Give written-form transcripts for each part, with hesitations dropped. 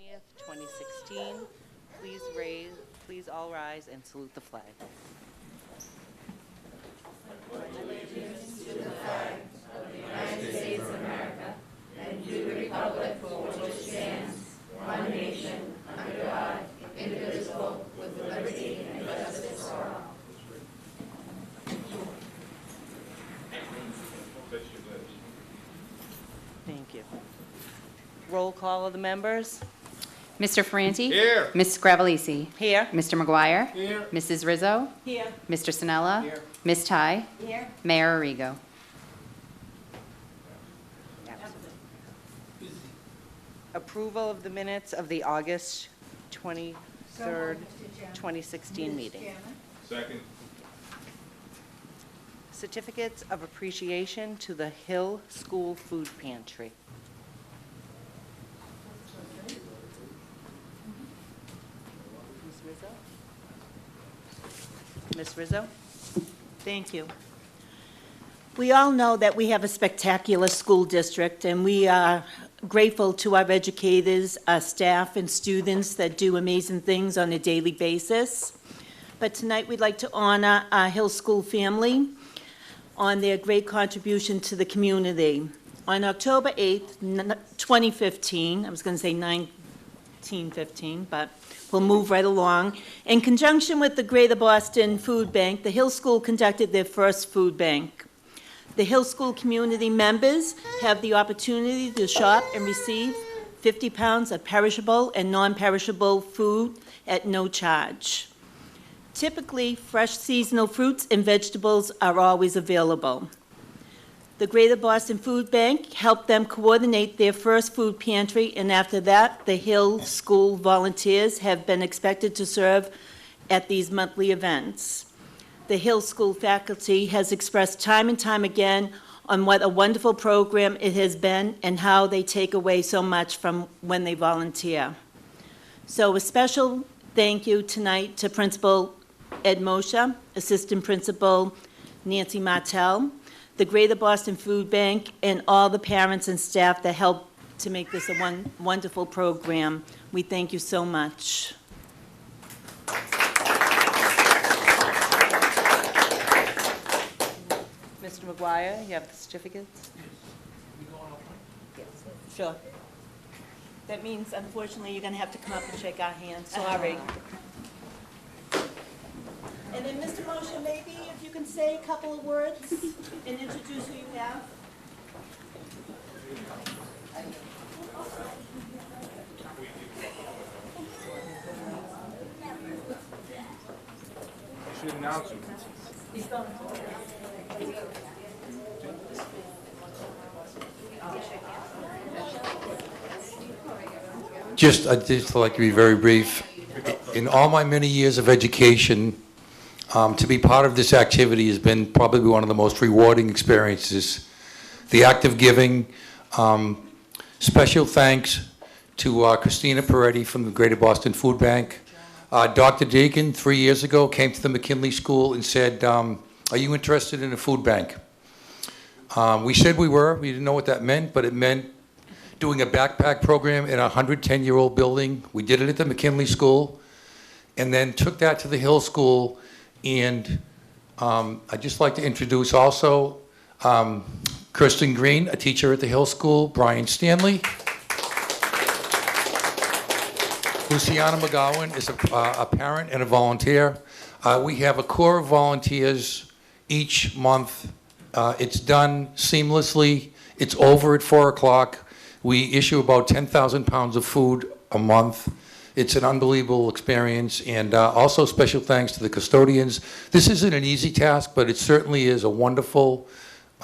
20th, 2016. Please all rise and salute the flag. Thank you. Roll call of the members. Mr. Franti? Here. Ms. Scravalisi? Here. Mr. McGuire? Here. Mrs. Rizzo? Here. Mr. Sinella? Here. Ms. Ty? Here. Mayor Arrigo? Approval of the minutes of the August 23rd, 2016 meeting. Second. Certificates of appreciation to the Hill School Food Pantry. Ms. Rizzo? Ms. Rizzo? Thank you. We all know that we have a spectacular school district, and we are grateful to our educators, our staff, and students that do amazing things on a daily basis. But tonight, we'd like to honor our Hill School family on their great contribution to the community. On October 8th, 2015, I was going to say 1915, but we'll move right along. In conjunction with the Greater Boston Food Bank, the Hill School conducted their first food bank. The Hill School community members have the opportunity to shop and receive 50 pounds of perishable and non-perishable food at no charge. Typically, fresh seasonal fruits and vegetables are always available. The Greater Boston Food Bank helped them coordinate their first food pantry, and after that, the Hill School volunteers have been expected to serve at these monthly events. The Hill School faculty has expressed time and time again on what a wonderful program it has been and how they take away so much from when they volunteer. So a special thank you tonight to Principal Ed Moshe, Assistant Principal Nancy Martell, the Greater Boston Food Bank, and all the parents and staff that helped to make this a wonderful program. We thank you so much. Mr. McGuire, you have the certificates? Yes. Sure. That means, unfortunately, you're going to have to come up and shake our hands. Sorry. And then, Mr. Moshe, maybe if you can say a couple of words and introduce who you have. You should announce him. I'd just like to be very brief. In all my many years of education, to be part of this activity has been probably one of the most rewarding experiences. The act of giving. Special thanks to Christina Peretti from the Greater Boston Food Bank. Dr. Deacon, 3 years ago, came to the McKinley School and said, are you interested in a food bank? We said we were. We didn't know what that meant, but it meant doing a backpack program in a 110-year-old building. We did it at the McKinley School, and then took that to the Hill School. And I'd just like to introduce also Kirsten Green, a teacher at the Hill School, Brian Stanley. Luciana McGowan is a parent and a volunteer. We have a core of volunteers each month. It's done seamlessly. It's over at 4 o'clock. We issue about 10,000 pounds of food a month. It's an unbelievable experience, and also special thanks to the custodians. This isn't an easy task, but it certainly is a wonderful,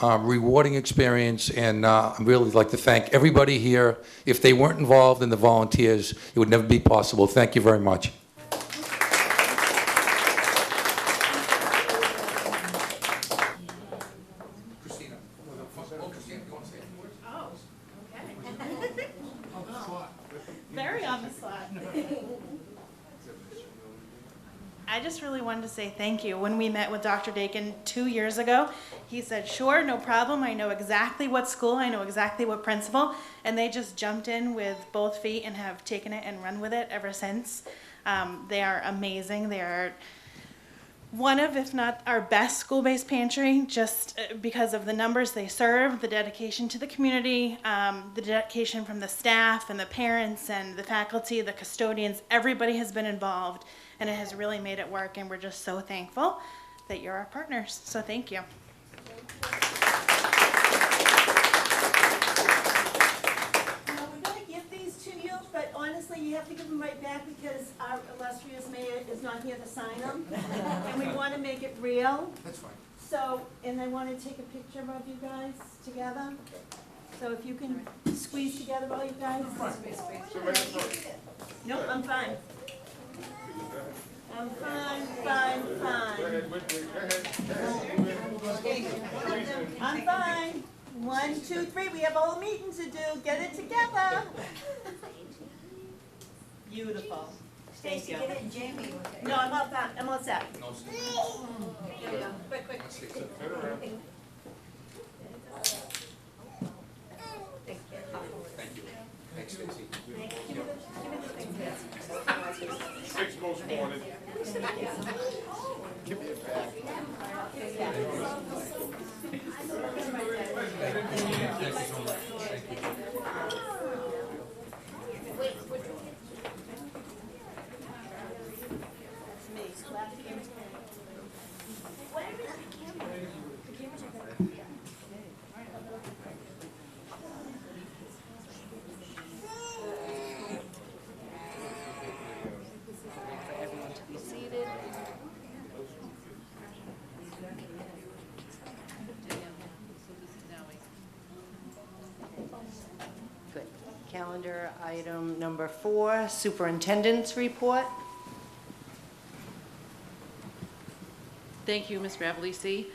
rewarding experience, and I'd really like to thank everybody here. If they weren't involved in the volunteers, it would never be possible. Thank you very much. Very on the spot. I just really wanted to say thank you. When we met with Dr. Dakin 2 years ago, he said, sure, no problem. I know exactly what school, I know exactly what principal. And they just jumped in with both feet and have taken it and run with it ever since. They are amazing. They are one of, if not our best school-based pantry, just because of the numbers they serve, the dedication to the community, the dedication from the staff and the parents and the faculty, the custodians. Everybody has been involved, and it has really made it work, and we're just so thankful that you're our partners. So thank you. We're going to give these to you, but honestly, you have to give them right back because our illustrious mayor is not here to sign them. And we want to make it real. That's fine. So, and I want to take a picture of you guys together. So if you can squeeze together all you guys. No, I'm fine. I'm fine, fine, fine. I'm fine. 1, 2, 3. We have a whole meeting to do. Get it together. Beautiful. Thank you. No, I'm all done. I'm all set. Quick, quick. Thank you. Thanks, Stacy. Six most wanted. For everyone to be seated. Good. Calendar item number 4, superintendent's report. Thank you, Ms. Ravellisi.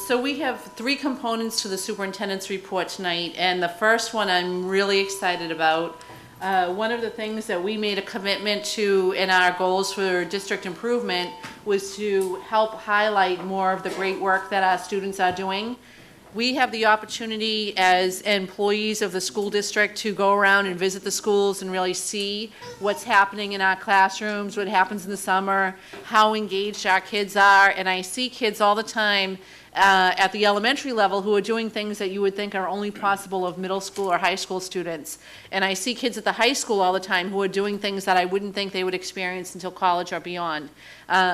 So we have 3 components to the superintendent's report tonight, and the first one I'm really excited about. One of the things that we made a commitment to in our goals for district improvement was to help highlight more of the great work that our students are doing. We have the opportunity as employees of the school district to go around and visit the schools and really see what's happening in our classrooms, what happens in the summer, how engaged our kids are. And I see kids all the time at the elementary level who are doing things that you would think are only possible of middle school or high school students. And I see kids at the high school all the time who are doing things that I wouldn't think they would experience until college or beyond.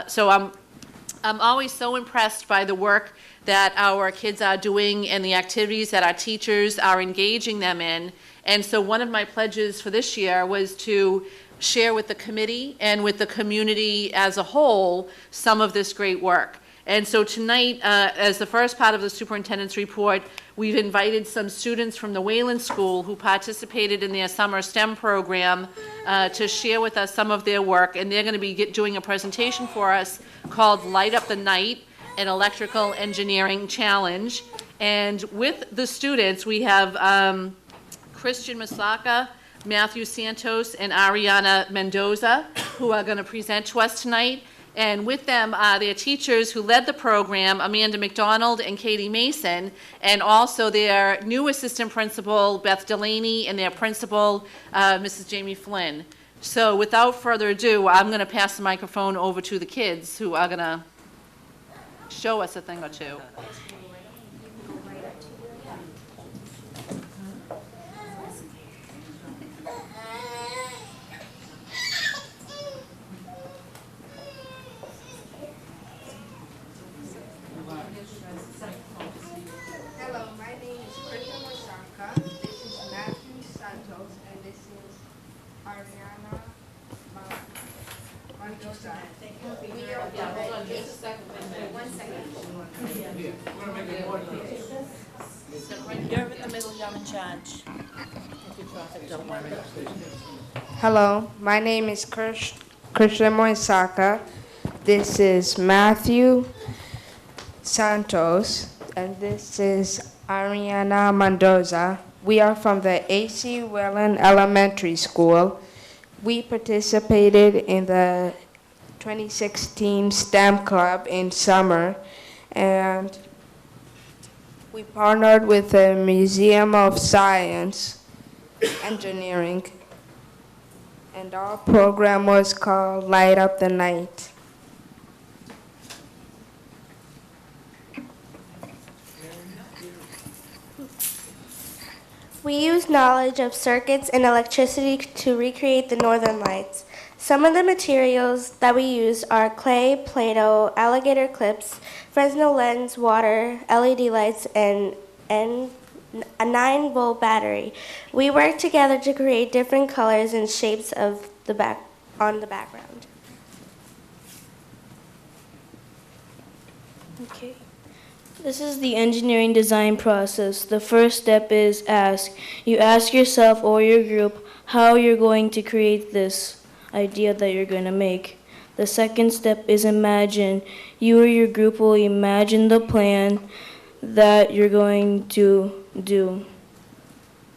So I'm always so impressed by the work that our kids are doing and the activities that our teachers are engaging them in. And so one of my pledges for this year was to share with the committee and with the community as a whole some of this great work. And so tonight, as the first part of the superintendent's report, we've invited some students from the Wayland School who participated in their summer STEM program to share with us some of their work. And they're going to be doing a presentation for us called Light Up the Night, an Electrical Engineering Challenge. And with the students, we have Christian Masaka, Matthew Santos, and Ariana Mendoza, who are going to present to us tonight. And with them are their teachers who led the program, Amanda McDonald and Katie Mason, and also their new assistant principal, Beth Delaney, and their principal, Mrs. Jamie Flynn. So without further ado, I'm going to pass the microphone over to the kids who are going to show us a thing or two. Hello, my name is Christian Wasaka. This is Matthew Santos, and this is Ariana Mendoza. We are You're in the middle, you're in charge. Hello, my name is Christian Moisaka. This is Matthew Santos, and this is Ariana Mendoza. We are from the A.C. Whelan Elementary School. We participated in the 2016 STEM Club in summer, and we partnered with the Museum of Science, Engineering, and our program was called Light Up the Night. We use knowledge of circuits and electricity to recreate the Northern Lights. Some of the materials that we use are clay, Play-Doh, alligator clips, Fresnel lens, water, LED lights, and a 9-volt battery. We work together to create different colors and shapes of on the background. Okay. This is the engineering design process. The first step is ask. You ask yourself or your group how you're going to create this idea that you're going to make. The second step is imagine. You or your group will imagine the plan that you're going to do.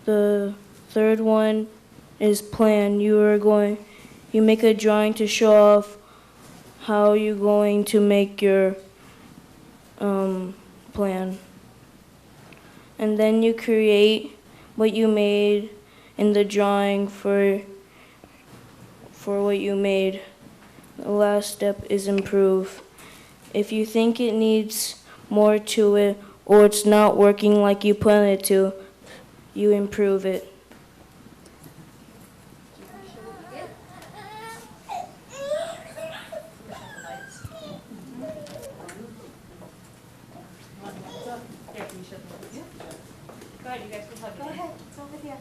The third one is plan. You make a drawing to show off how you're going to make your plan. And then you create what you made in the drawing for what you made. The last step is improve. If you think it needs more to it or it's not working like you planned it to, you improve it. Go ahead, you guys can plug it in. Go ahead, it's over here.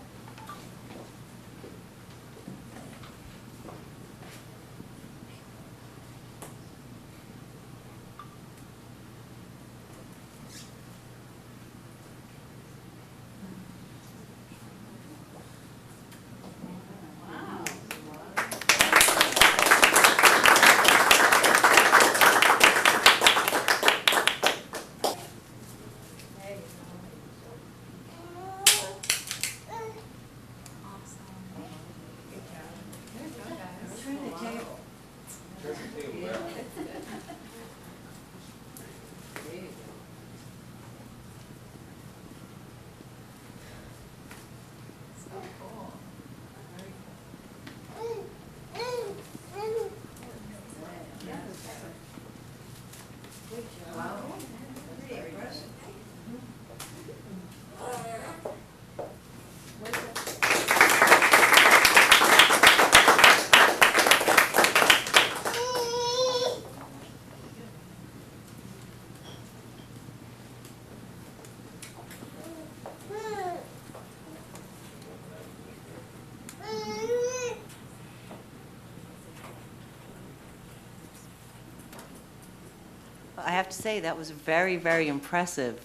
I have to say, that was very, very impressive.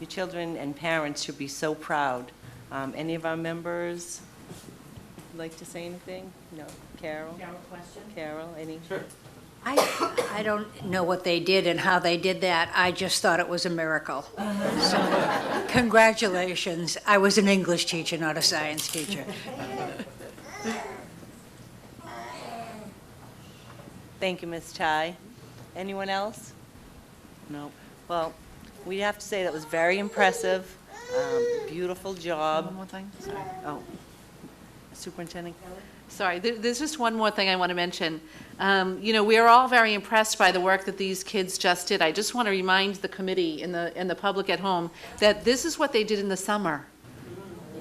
Your children and parents should be so proud. Any of our members like to say anything? No? Carol? Carol, question? Carol, any? Sure. I don't know what they did and how they did that. I just thought it was a miracle. So, congratulations. I was an English teacher, not a science teacher. Thank you, Ms. Chai. Anyone else? No. Well, we have to say that was very impressive. Beautiful job. One more thing, sorry. Oh, Superintendent Kelly? Sorry, there's just one more thing I want to mention. You know, we are all very impressed by the work that these kids just did. I just want to remind the committee and the public at home that this is what they did in the summer,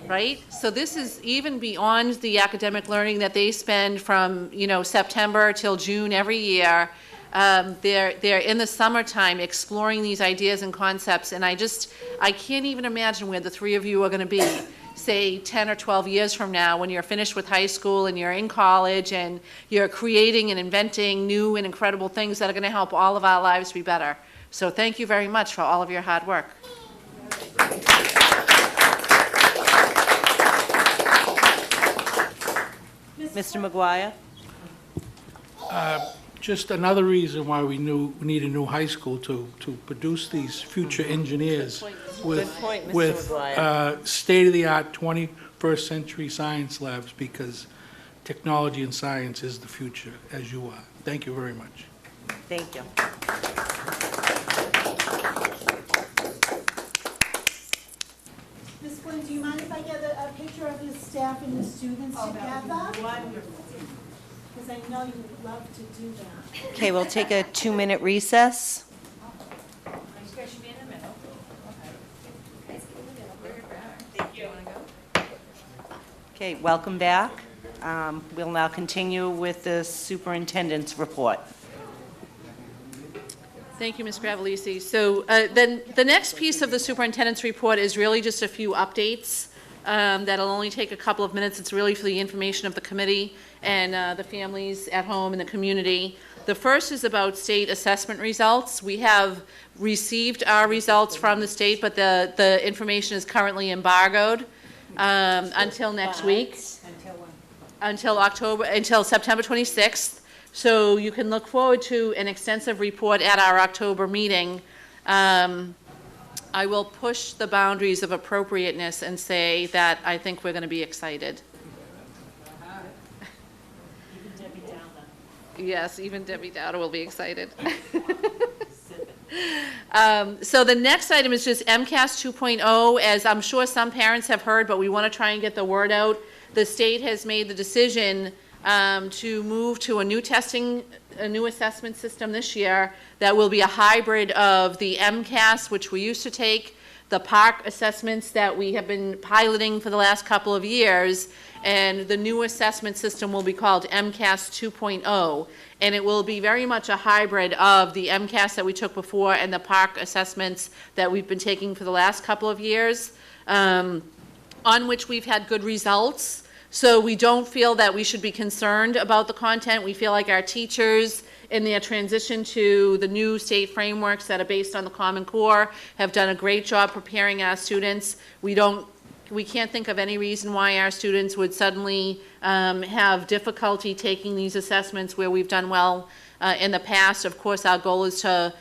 right? So this is even beyond the academic learning that they spend from, you know, September till June every year. They're in the summertime exploring these ideas and concepts, and I can't even imagine where the three of you are going to be, say 10 or 12 years from now, when you're finished with high school and you're in college and you're creating and inventing new and incredible things that are going to help all of our lives be better. So thank you very much for all of your hard work. Mr. McGuire? Just another reason why we need a new high school to produce these future engineers Good point, Mr. with McGuire. state-of-the-art 21st century science labs, because technology and science is the future, as you are. Thank you very much. Thank you. Ms. Flynn, do you mind if I get a picture of your staff and your students together? Wonderful. Because I know you would love to do that. Okay, we'll take a 2-minute recess. Okay, welcome back. We'll now continue with the superintendent's report. Thank you, Ms. Gravellisi. So then the next piece of the superintendent's report is really just a few updates. That'll only take a couple of minutes. It's really for the information of the committee and the families at home and the community. The first is about state assessment results. We have received our results from the state, but the information is currently embargoed until next week. Until September 26th. So you can look forward to an extensive report at our October meeting. I will push the boundaries of appropriateness and say that I think we're going to be excited. Yes, even Debbie Dowder will be excited. So the next item is just MCAS 2.0. As I'm sure some parents have heard, but we want to try and get the word out. The state has made the decision to move to a new assessment system this year that will be a hybrid of the MCAS, which we used to take, the PARCC assessments that we have been piloting for the last couple of years, and the new assessment system will be called MCAS 2.0, and it will be very much a hybrid of the MCAS that we took before and the PARCC assessments that we've been taking for the last couple of years, on which we've had good results. So we don't feel that we should be concerned about the content. We feel like our teachers in their transition to the new state frameworks that are based on the Common Core have done a great job preparing our students. We can't think of any reason why our students would suddenly have difficulty taking these assessments where we've done well in the past. Of course, our goal is to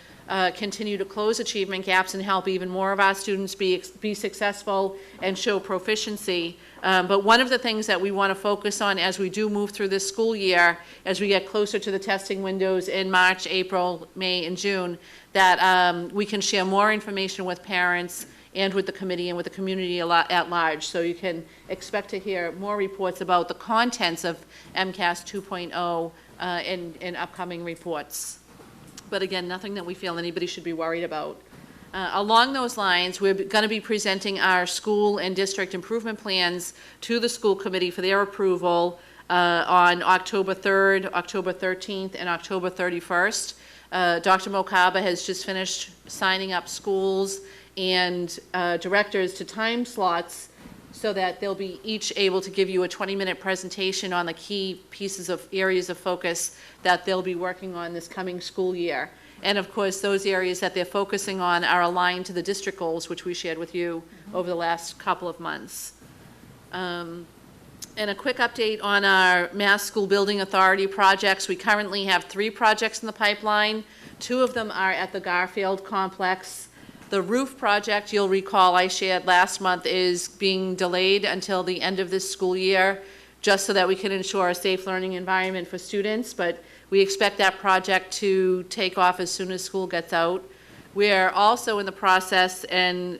continue to close achievement gaps and help even more of our students be successful and show proficiency. But one of the things that we want to focus on as we do move through this school year, as we get closer to the testing windows in March, April, May, and June, that we can share more information with parents and with the committee and with the community at large. So you can expect to hear more reports about the contents of MCAS 2.0 in upcoming reports. But again, nothing that we feel anybody should be worried about. Along those lines, we're going to be presenting our school and district improvement plans to the school committee for their approval on October 3rd, October 13th, and October 31st. Dr. Mokaba has just finished signing up schools and directors to time slots so that they'll be each able to give you a 20-minute presentation on the key pieces of areas of focus that they'll be working on this coming school year. And of course, those areas that they're focusing on are aligned to the district goals, which we shared with you over the last couple of months. And a quick update on our Mass School Building Authority projects. We currently have 3 projects in the pipeline. 2 of them are at the Garfield complex. The roof project, you'll recall I shared last month, is being delayed until the end of this school year, just so that we can ensure a safe learning environment for students. But we expect that project to take off as soon as school gets out. We're also in the process, and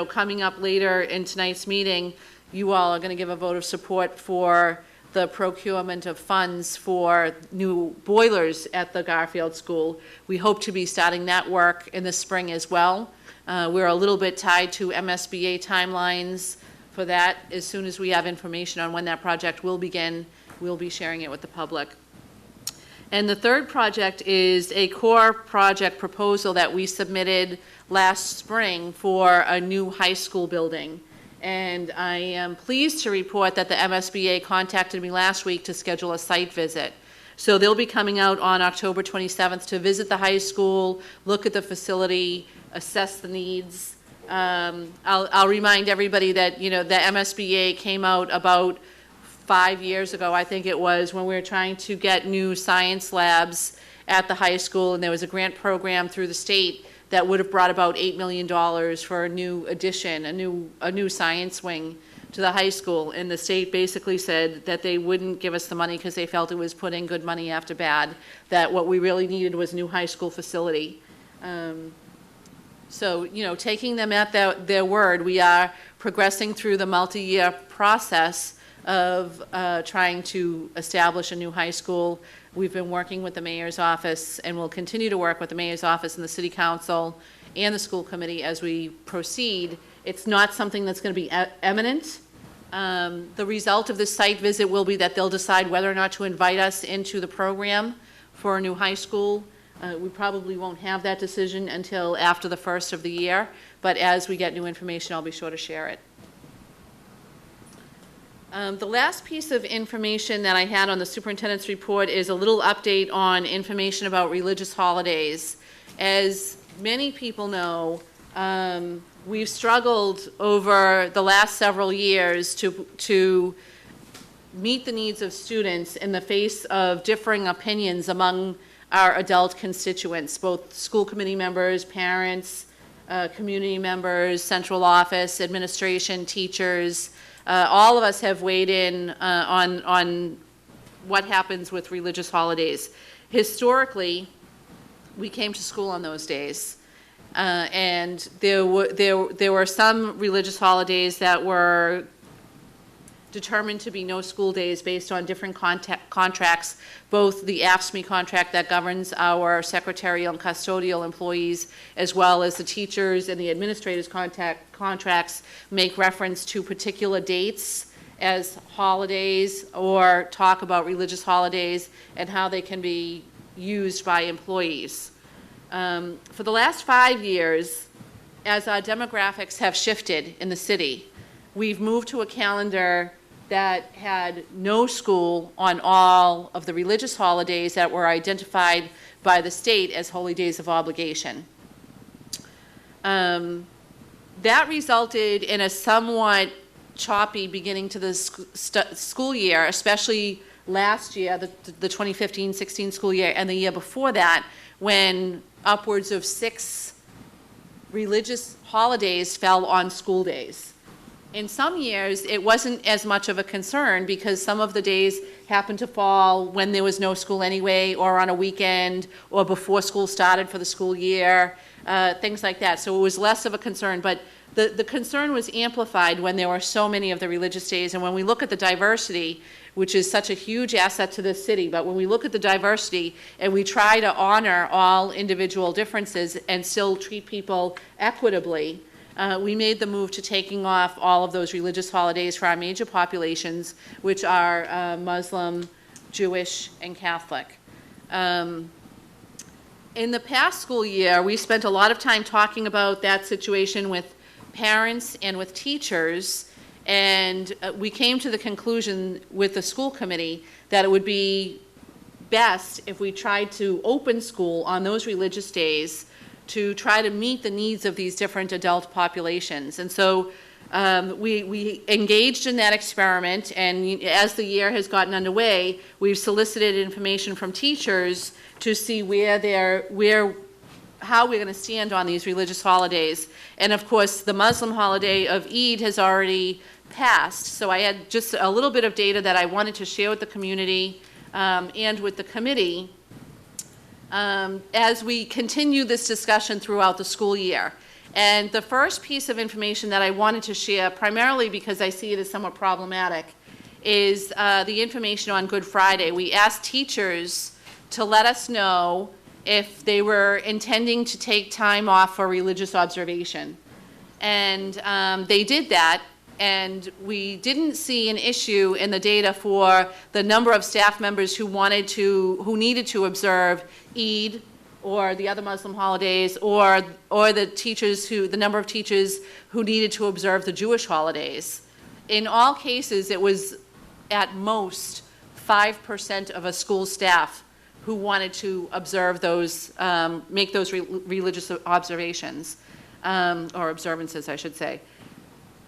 coming up later in tonight's meeting, you all are going to give a vote of support for the procurement of funds for new boilers at the Garfield School. We hope to be starting that work in the spring as well. We're a little bit tied to MSBA timelines for that. As soon as we have information on when that project will begin, we'll be sharing it with the public. And the third project is a core project proposal that we submitted last spring for a new high school building. And I am pleased to report that the MSBA contacted me last week to schedule a site visit. So they'll be coming out on October 27th to visit the high school, look at the facility, assess the needs. I'll remind everybody that, the MSBA came out about 5 years ago, I think it was, when we were trying to get new science labs at the high school, and there was a grant program through the state that would have brought about $8 million for a new addition, a new science wing to the high school, and the state basically said that they wouldn't give us the money because they felt it was putting good money after bad, that what we really needed was a new high school facility. So, you know, taking them at their word, we are progressing through the multi-year process of trying to establish a new high school. We've been working with the mayor's office, and we'll continue to work with the mayor's office and the city council and the school committee as we proceed. It's not something that's going to be imminent. The result of this site visit will be that they'll decide whether or not to invite us into the program for a new high school. We probably won't have that decision until after the first of the year, but as we get new information, I'll be sure to share it. The last piece of information that I had on the superintendent's report is a little update on information about religious holidays. As many people know, we've struggled over the last several years to meet the needs of students in the face of differing opinions among our adult constituents, both school committee members, parents, community members, central office, administration, teachers. All of us have weighed in on what happens with religious holidays. Historically, we came to school on those days. And there were some religious holidays that were determined to be no school days based on different contracts, both the AFSCME contract that governs our secretarial and custodial employees, as well as the teachers and the administrators' contracts make reference to particular dates as holidays or talk about religious holidays and how they can be used by employees. For the last 5 years, as our demographics have shifted in the city, we've moved to a calendar that had no school on all of the religious holidays that were identified by the state as holy days of obligation. That resulted in a somewhat choppy beginning to the school year, especially last year, the 2015-16 school year, and the year before that, when upwards of 6 religious holidays fell on school days. In some years, it wasn't as much of a concern because some of the days happened to fall when there was no school anyway, or on a weekend, or before school started for the school year, things like that. So it was less of a concern, but the concern was amplified when there were so many of the religious days. And when we look at the diversity, which is such a huge asset to this city, but when we look at the diversity and we try to honor all individual differences and still treat people equitably, we made the move to taking off all of those religious holidays for our major populations, which are Muslim, Jewish, and Catholic. In the past school year, we spent a lot of time talking about that situation with parents and with teachers, and we came to the conclusion with the school committee that it would be best if we tried to open school on those religious days to try to meet the needs of these different adult populations. And so we engaged in that experiment, and as the year has gotten underway, we've solicited information from teachers to see how we're going to stand on these religious holidays. And of course, the Muslim holiday of Eid has already passed, so I had just a little bit of data that I wanted to share with the community and with the committee as we continue this discussion throughout the school year. And the first piece of information that I wanted to share, primarily because I see it as somewhat problematic, is the information on Good Friday. We asked teachers to let us know if they were intending to take time off for religious observation. And they did that, and we didn't see an issue in the data for the number of staff members who needed to observe Eid or the other Muslim holidays, or the number of teachers who needed to observe the Jewish holidays. In all cases, it was at most 5% of a school staff who wanted to observe those, make those religious observations, or observances, I should say.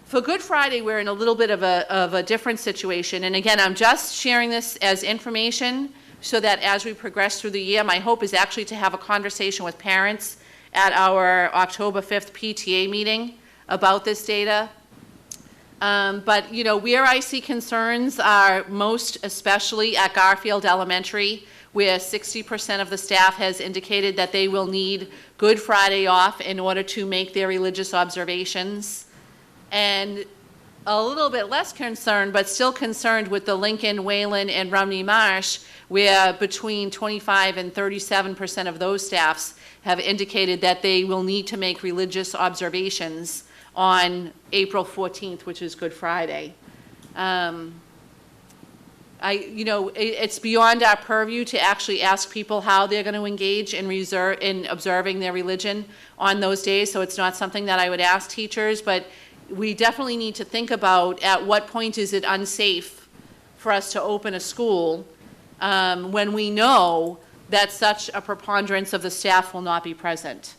For Good Friday, we're in a little bit of a different situation. And again, I'm just sharing this as information so that as we progress through the year, my hope is actually to have a conversation with parents at our October 5th PTA meeting about this data. But, you know, where I see concerns are most especially at Garfield Elementary, where 60% of the staff has indicated that they will need Good Friday off in order to make their religious observations. And a little bit less concerned, but still concerned with the Lincoln, Wayland, and Rumney Marsh, where between 25 and 37% of those staffs have indicated that they will need to make religious observations on April 14th, which is Good Friday. You know, it's beyond our purview to actually ask people how they're going to engage in observing their religion on those days, so it's not something that I would ask teachers, but we definitely need to think about at what point is it unsafe for us to open a school when we know that such a preponderance of the staff will not be present.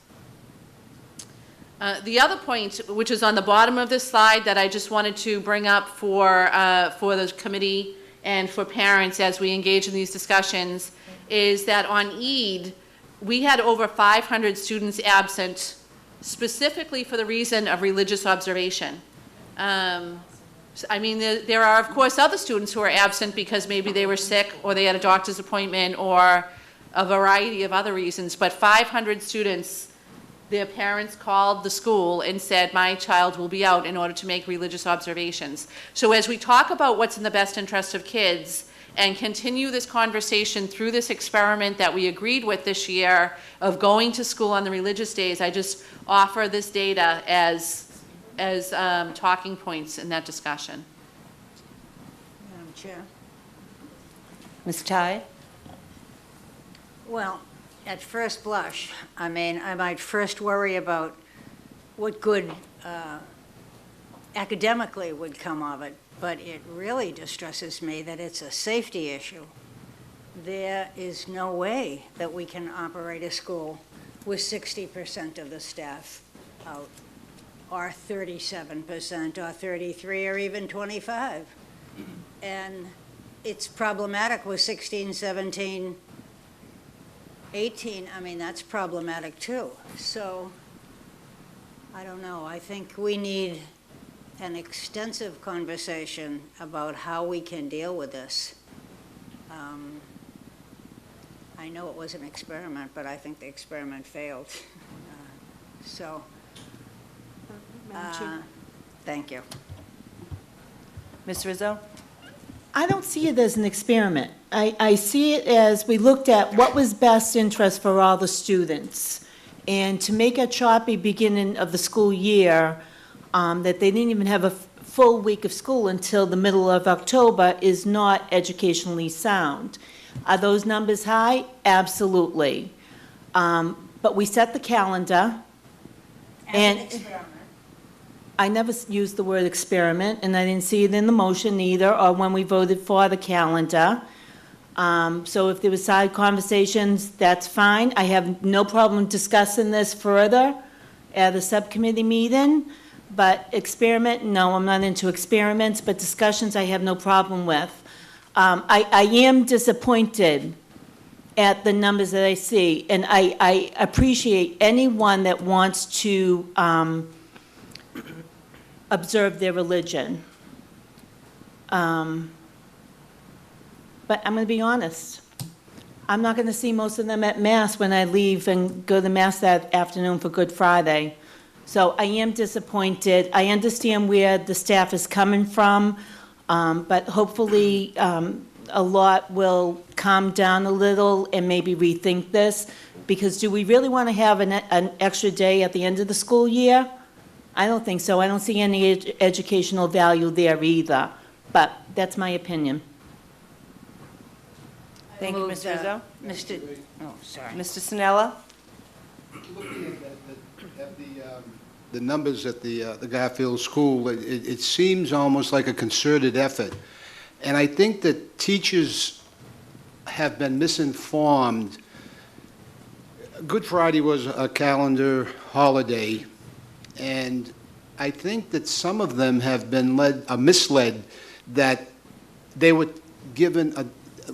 The other point, which is on the bottom of this slide that I just wanted to bring up for the committee and for parents as we engage in these discussions, is that on Eid, we had over 500 students absent specifically for the reason of religious observation. I mean, there are, of course, other students who are absent because maybe they were sick or they had a doctor's appointment or a variety of other reasons, but 500 students, their parents called the school and said, my child will be out in order to make religious observations. So as we talk about what's in the best interest of kids and continue this conversation through this experiment that we agreed with this year of going to school on the religious days, I just offer this data as talking points in that discussion. Madam Chair. Ms. Ty? Well, at first blush, I mean, I might first worry about what good academically would come of it, but it really distresses me that it's a safety issue. There is no way that we can operate a school with 60% of the staff out, or 37%, or 33, or even 25. And it's problematic with 16, 17, 18, I mean, that's problematic too. So, I don't know, I think we need an extensive conversation about how we can deal with this. I know it was an experiment, but I think the experiment failed. Thank you. Ms. Rizzo? I don't see it as an experiment. I see it as we looked at what was best interest for all the students. And to make a choppy beginning of the school year, that they didn't even have a full week of school until the middle of October is not educationally sound. Are those numbers high? Absolutely. But we set the calendar. And I never used the word experiment, and I didn't see it in the motion either, or when we voted for the calendar. So if there were side conversations, that's fine. I have no problem discussing this further at a subcommittee meeting. But experiment, no, I'm not into experiments, but discussions I have no problem with. I am disappointed at the numbers that I see, and I appreciate anyone that wants to observe their religion. But I'm going to be honest. I'm not going to see most of them at Mass when I leave and go to Mass that afternoon for Good Friday. So I am disappointed. I understand where the staff is coming from, but hopefully a lot will calm down a little and maybe rethink this. Because do we really want to have an extra day at the end of the school year? I don't think so. I don't see any educational value there either. But that's my opinion. Thank you, Ms. Rizzo. Oh, sorry. Mr. Sinella? Looking at the numbers at the Garfield School, it seems almost like a concerted effort. And I think that teachers have been misinformed. Good Friday was a calendar holiday, and I think that some of them have been misled that they were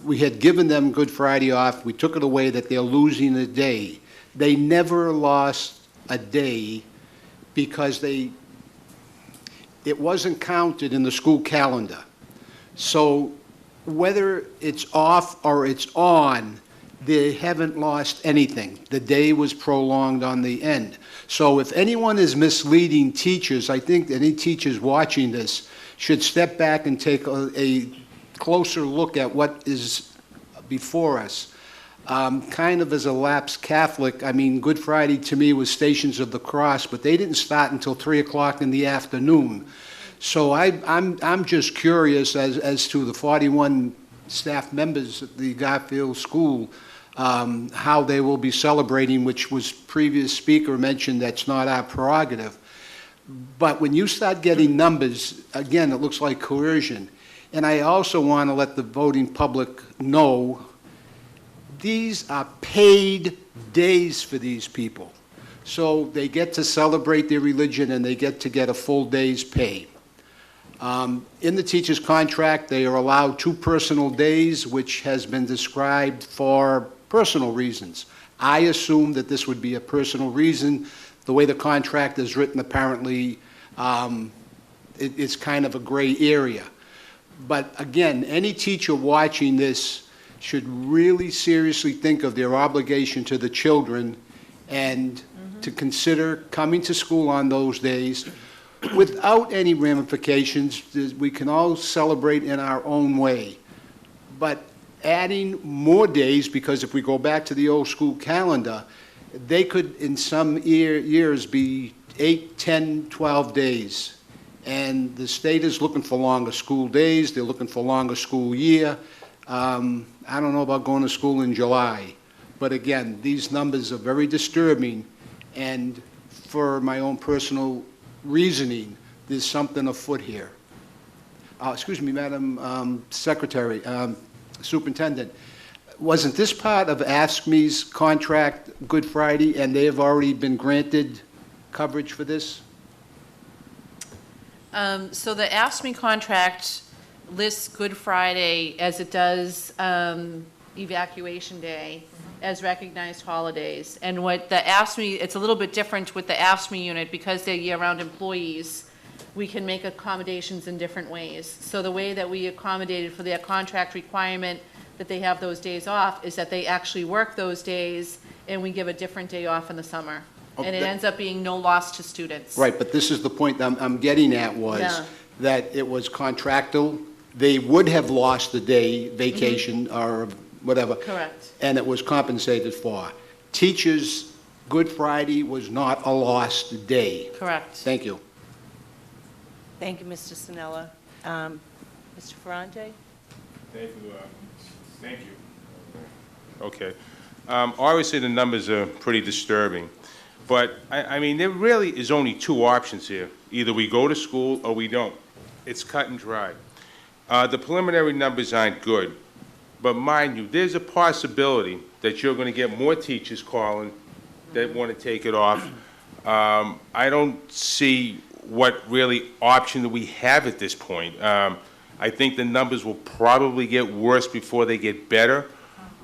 we had given them Good Friday off, we took it away, that they're losing a day. They never lost a day because it wasn't counted in the school calendar. So whether it's off or it's on, they haven't lost anything. The day was prolonged on the end. So if anyone is misleading teachers, I think any teachers watching this should step back and take a closer look at what is before us. Kind of as a lapsed Catholic, I mean, Good Friday to me was Stations of the Cross, but they didn't start until 3 o'clock in the afternoon. So I'm just curious as to the 41 staff members at the Garfield School, how they will be celebrating, which was previous speaker mentioned that's not our prerogative. But when you start getting numbers, again, it looks like coercion. And I also want to let the voting public know these are paid days for these people. So they get to celebrate their religion and they get to get a full day's pay. In the teacher's contract, they are allowed 2 personal days, which has been described for personal reasons. I assume that this would be a personal reason. The way the contract is written, apparently, it's kind of a gray area. But again, any teacher watching this should really seriously think of their obligation to the children and to consider coming to school on those days without any ramifications. We can all celebrate in our own way. But adding more days, because if we go back to the old school calendar, they could in some years be 8, 10, 12 days. And the state is looking for longer school days. They're looking for longer school year. I don't know about going to school in July. But again, these numbers are very disturbing. And for my own personal reasoning, there's something afoot here. Excuse me, Madam Secretary, Superintendent, wasn't this part of AFSCME's contract Good Friday, and they have already been granted coverage for this? So the AFSCME contract lists Good Friday as it does Evacuation Day as recognized holidays. And what the AFSCME, it's a little bit different with the AFSCME unit because they're year-round employees. We can make accommodations in different ways. So the way that we accommodated for their contract requirement that they have those days off is that they actually work those days and we give a different day off in the summer. And it ends up being no loss to students. Right, but this is the point I'm getting at was that it was contractual. They would have lost the day vacation or whatever. Correct. And it was compensated for. Teachers, Good Friday was not a lost day. Correct. Thank you. Thank you, Mr. Sinella. Mr. Ferrante? Thank you. Thank you. Okay. Obviously, the numbers are pretty disturbing. But, I mean, there really is only 2 options here. Either we go to school or we don't. It's cut and dry. The preliminary numbers aren't good. But mind you, there's a possibility that you're going to get more teachers calling that want to take it off. I don't see what really option that we have at this point. I think the numbers will probably get worse before they get better.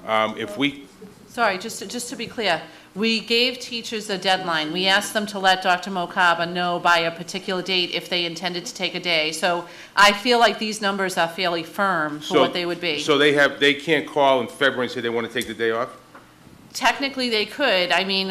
If we... Sorry, just to be clear, we gave teachers a deadline. We asked them to let Dr. Mokaba know by a particular date if they intended to take a day. So I feel like these numbers are fairly firm for what they would be. So they can't call in February and say they want to take the day off? Technically, they could. I mean,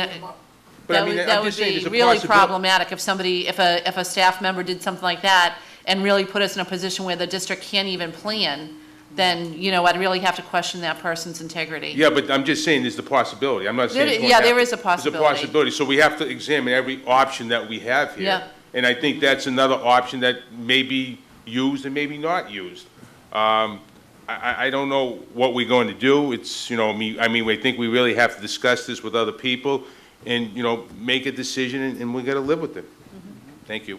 But that would be really problematic if somebody, if a staff member did something like that and really put us in a position where the district can't even plan, then, you know, I'd really have to question that person's integrity. Yeah, but I'm just saying there's the possibility. I'm not saying it's going to Yeah, happen. there is a possibility. There's a possibility. So we have to examine every option that we have here. Yeah. And I think that's another option that may be used and maybe not used. I don't know what we're going to do. It's, you know, I mean, I think we really have to discuss this with other people and, you know, make a decision, and we got to live with it. Thank you.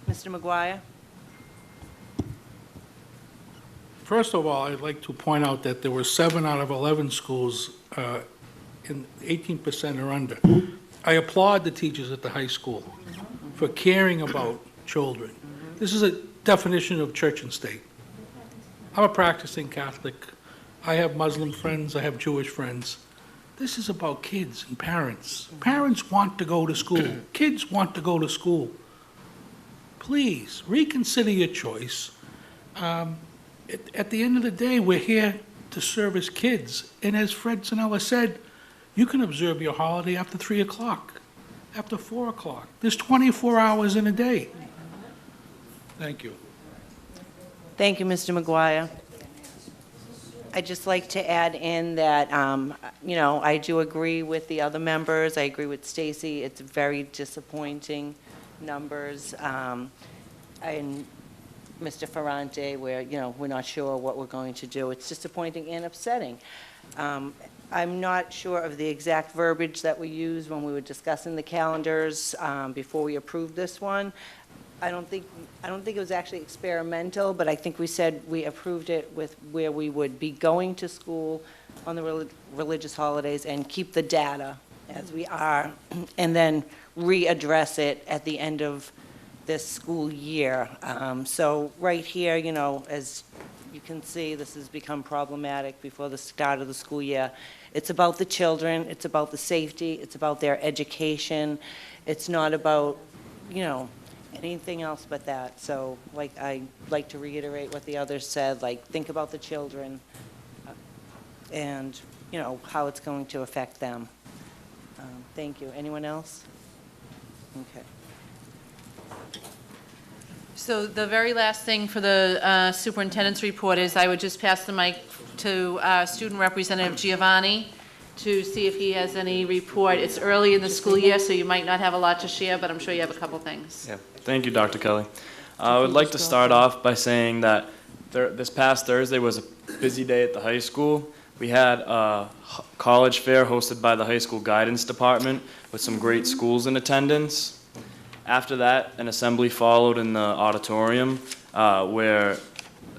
Mr. McGuire? First of all, I'd like to point out that there were 7 out of 11 schools, in 18% or under. I applaud the teachers at the high school for caring about children. This is a definition of church and state. I'm a practicing Catholic. I have Muslim friends. I have Jewish friends. This is about kids and parents. Parents want to go to school. Kids want to go to school. please reconsider your choice. At the end of the day, we're here to serve as kids. And as Fred Zanella said, you can observe your holiday after 3 o'clock, after 4 o'clock. There's 24 hours in a day. Thank you. Thank you, Mr. McGuire. I'd just like to add in that, you know, I do agree with the other members. I agree with Stacy. It's very disappointing numbers. And Mr. Ferrante, where, you know, we're not sure what we're going to do. It's disappointing and upsetting. I'm not sure of the exact verbiage that we used when we were discussing the calendars before we approved this one. I don't think it was actually experimental, but I think we said we approved it with where we would be going to school on the religious holidays and keep the data as we are, and then readdress it at the end of this school year. So right here, you know, as you can see, this has become problematic before the start of the school year. It's about the children, it's about the safety, it's about their education. It's not about, you know, anything else but that. So, like, I like to reiterate what the others said, like, think about the children and, you know, how it's going to affect them. Thank you. Anyone else? Okay. So the very last thing for the superintendent's report is I would just pass the mic to Student Representative Giovanni to see if he has any report. It's early in the school year, so you might not have a lot to share, but I'm sure you have a couple things. Yeah. Thank you, Dr. Kelly. I would like to start off by saying that this past Thursday was a busy day at the high school. We had a college fair hosted by the high school guidance department with some great schools in attendance. After that, an assembly followed in the auditorium where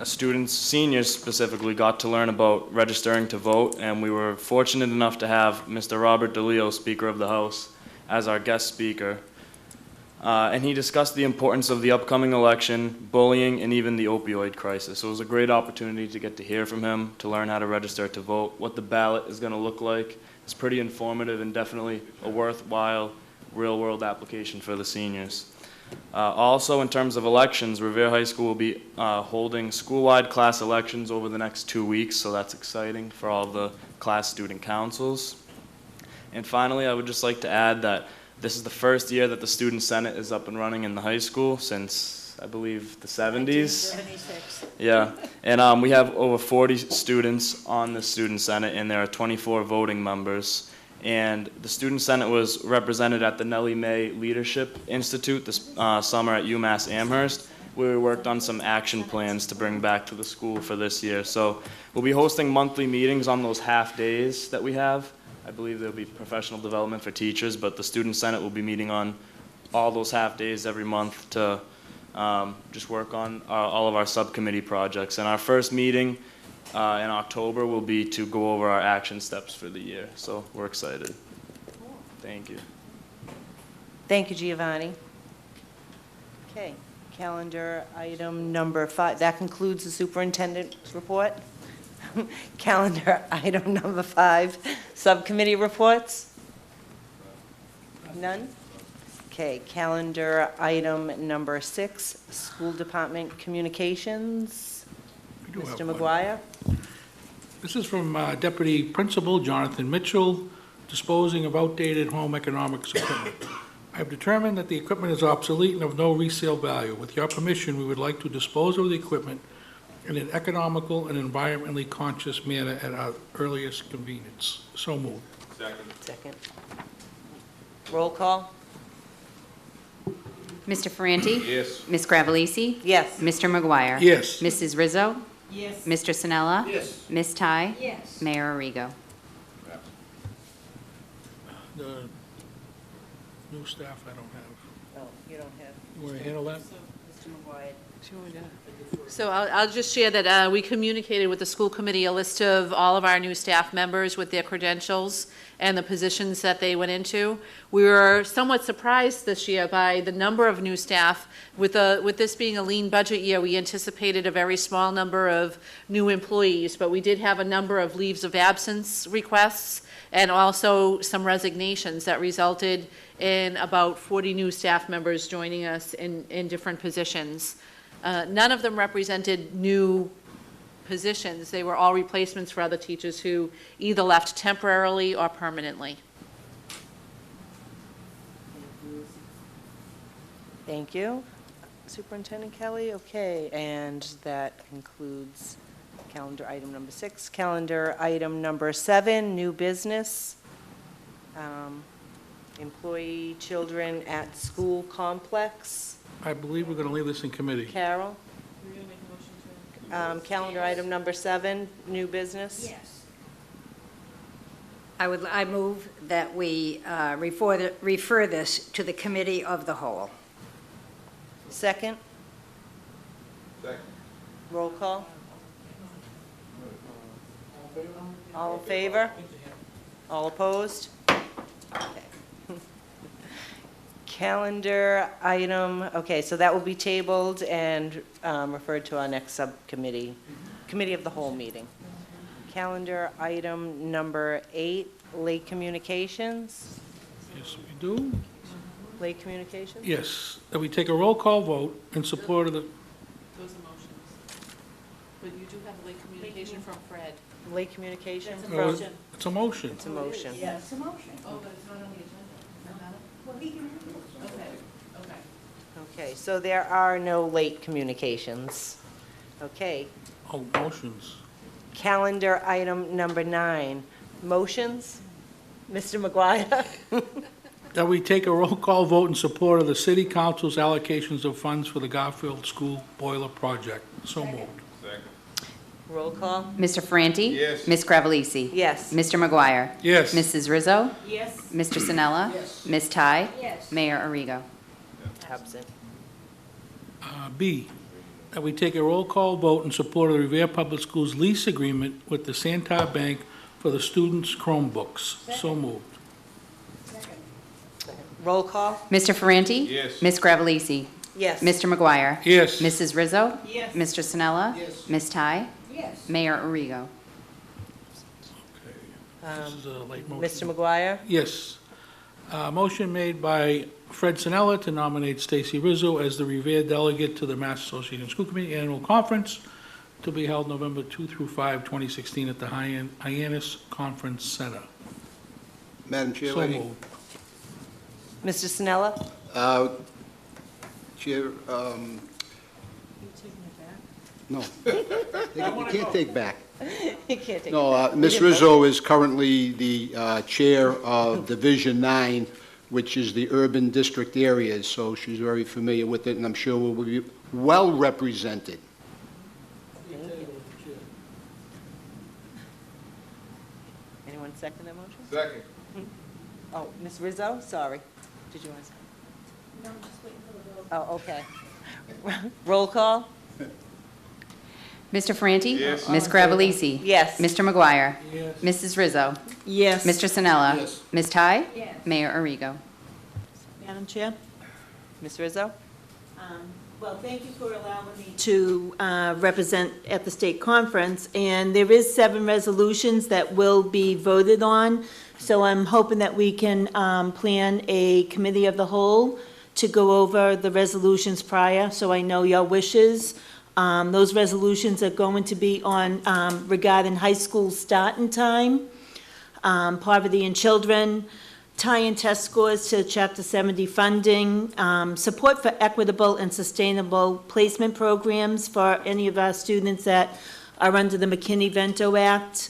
students, seniors specifically, got to learn about registering to vote, and we were fortunate enough to have Mr. Robert DeLeo, Speaker of the House, as our guest speaker. And he discussed the importance of the upcoming election, bullying, and even the opioid crisis. So it was a great opportunity to get to hear from him, to learn how to register to vote, what the ballot is going to look like. It's pretty informative and definitely a worthwhile real-world application for the seniors. Also, in terms of elections, Revere High School will be holding school-wide class elections over the next 2 weeks, so that's exciting for all the class student councils. And finally, I would just like to add that this is the first year that the Student Senate is up and running in the high school since, I believe, the 70s. 1976. Yeah, and we have over 40 students on the Student Senate, and there are 24 voting members. And the Student Senate was represented at the Nellie Mae Leadership Institute this summer at UMass Amherst, where we worked on some action plans to bring back to the school for this year. So we'll be hosting monthly meetings on those half days that we have. I believe there'll be professional development for teachers, but the Student Senate will be meeting on all those half days every month to just work on all of our subcommittee projects. And our first meeting in October will be to go over our action steps for the year. So we're excited. Thank you. Thank you, Giovanni. Okay, calendar item number 5. That concludes the superintendent's report. Calendar item number 5, subcommittee reports? None? Okay, calendar item number 6, school department communications. Mr. McGuire? This is from Deputy Principal Jonathan Mitchell, disposing of outdated home economics equipment. I have determined that the equipment is obsolete and of no resale value. With your permission, we would like to dispose of the equipment in an economical and environmentally conscious manner at our earliest convenience. So moved. Second. Roll call? Mr. Ferranti? Yes. Ms. Gravellisi? Yes. Mr. McGuire? Yes. Mrs. Rizzo? Yes. Mr. Sinella? Yes. Ms. Ty? Yes. Mayor Arrigo? The new staff I don't have. Oh, you don't have. You want to handle that? Mr. McGuire. So I'll just share that we communicated with the school committee a list of all of our new staff members with their credentials and the positions that they went into. We were somewhat surprised this year by the number of new staff. With this being a lean budget year, we anticipated a very small number of new employees, but we did have a number of leaves of absence requests, and also some resignations that resulted in about 40 new staff members joining us in different positions. None of them represented new positions. They were all replacements for other teachers who either left temporarily or permanently. Thank you. Superintendent Kelly, okay, and that concludes calendar item number 6. Calendar item number 7, new business. Employee children at school complex. I believe we're going to leave this in committee. Carol? Calendar item number 7, new business. Yes. I move that we refer this to the committee of the whole. Second? Second. Roll call? All in favor? All opposed? Okay. Calendar item, okay, so that will be tabled and referred to our next subcommittee, committee of the whole meeting. Calendar item number 8, late communications. Yes, we do. Late communications? Yes, that we take a roll call vote in support of the, Those are motions. But you do have a late communication from Fred. Late communication oh, from, it's a motion. it's a motion. Yes, it's a motion. Oh, but it's not on the agenda. Well, he can read it. Okay, okay. Okay, so there are no late communications. Okay, Oh, motions. calendar item number 9, motions. Mr. McGuire? That we take a roll call vote in support of the city council's allocations of funds for the Garfield School Boiler Project. So moved. Second. Roll call? Mr. Franti? Yes. Ms. Gravellisi? Yes. Mr. McGuire? Yes. Mrs. Rizzo? Yes. Mr. Sinella? Yes. Ms. Ty? Yes. Mayor Arrigo? Absent. B, that we take a roll call vote in support of the Revere Public Schools lease agreement with the Santar Bank for the students' Chromebooks. So moved. Roll call? Mr. Ferranti? Yes. Ms. Gravellisi? Yes. Mr. McGuire? Yes. Mrs. Rizzo? Yes. Mr. Sinella? Yes. Ms. Ty? Yes. Mayor Arrigo? This is a late motion. Mr. McGuire? Yes. Motion made by Fred Sinella to nominate Stacy Rizzo as the Revere delegate to the Mass Association of School Committee Annual Conference to be held November 2 through 5, 2016 at the Hyannis Conference Center. Madam Chair, So lady. moved. Mr. Sinella? Chair, no. You can't take back. You can't take No, it back. Ms. Rizzo is currently the chair of Division 9, which is the urban district areas, so she's very familiar with it, and I'm sure will be well represented. Anyone second that motion? Second. Oh, Ms. Rizzo, sorry. Did you want to say? No, I'm just waiting for the vote. Oh, okay. Roll call? Mr. Franti? Yes. Ms. Gravellisi? Yes. Mr. McGuire? Yes. Mrs. Rizzo? Yes. Mr. Sinella? Yes. Ms. Ty? Yes. Mayor Arrigo? Madam Chair? Ms. Rizzo? Well, thank you for allowing me to represent at the state conference, and there is 7 resolutions that will be voted on, so I'm hoping that we can plan a committee of the whole to go over the resolutions prior, so I know your wishes. Those resolutions are going to be on regarding high school starting time, poverty in children, tie-in test scores to Chapter 70 funding, support for equitable and sustainable placement programs for any of our students that are under the McKinney-Vento Act,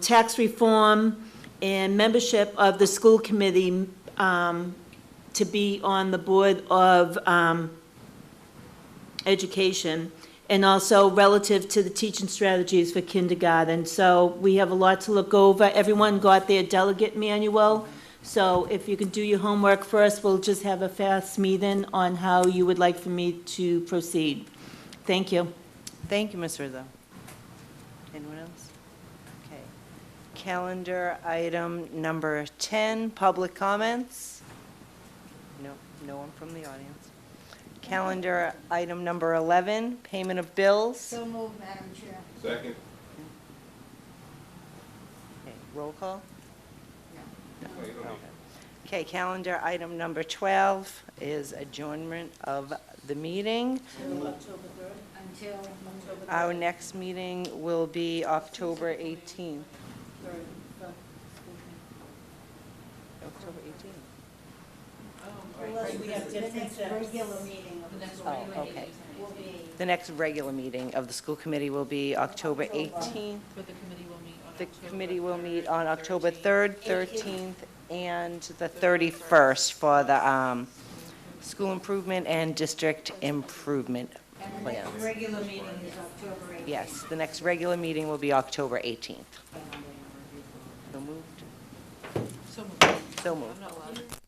tax reform, and membership of the school committee to be on the Board of Education, and also relative to the teaching strategies for kindergarten. So we have a lot to look over. Everyone got their delegate manual. So if you can do your homework first, we'll just have a fast meeting on how you would like for me to proceed. Thank you. Thank you, Ms. Rizzo. Anyone else? Okay. Calendar item number 10, public comments. No, no one from the audience. Calendar item number 11, payment of bills. So moved, Madam Chair. Second. Okay, roll call. Okay, calendar item number 12 is adjournment of the meeting. Our next meeting will be October 18th. October 18th. Oh, okay. The next regular meeting of the school committee will be October 18th. But the committee will meet on The committee will meet on October 3rd, 13th, and the 31st for the school improvement and district improvement plans. Regular meeting is October 8th. Yes, the next regular meeting will be October 18th. So moved? So moved.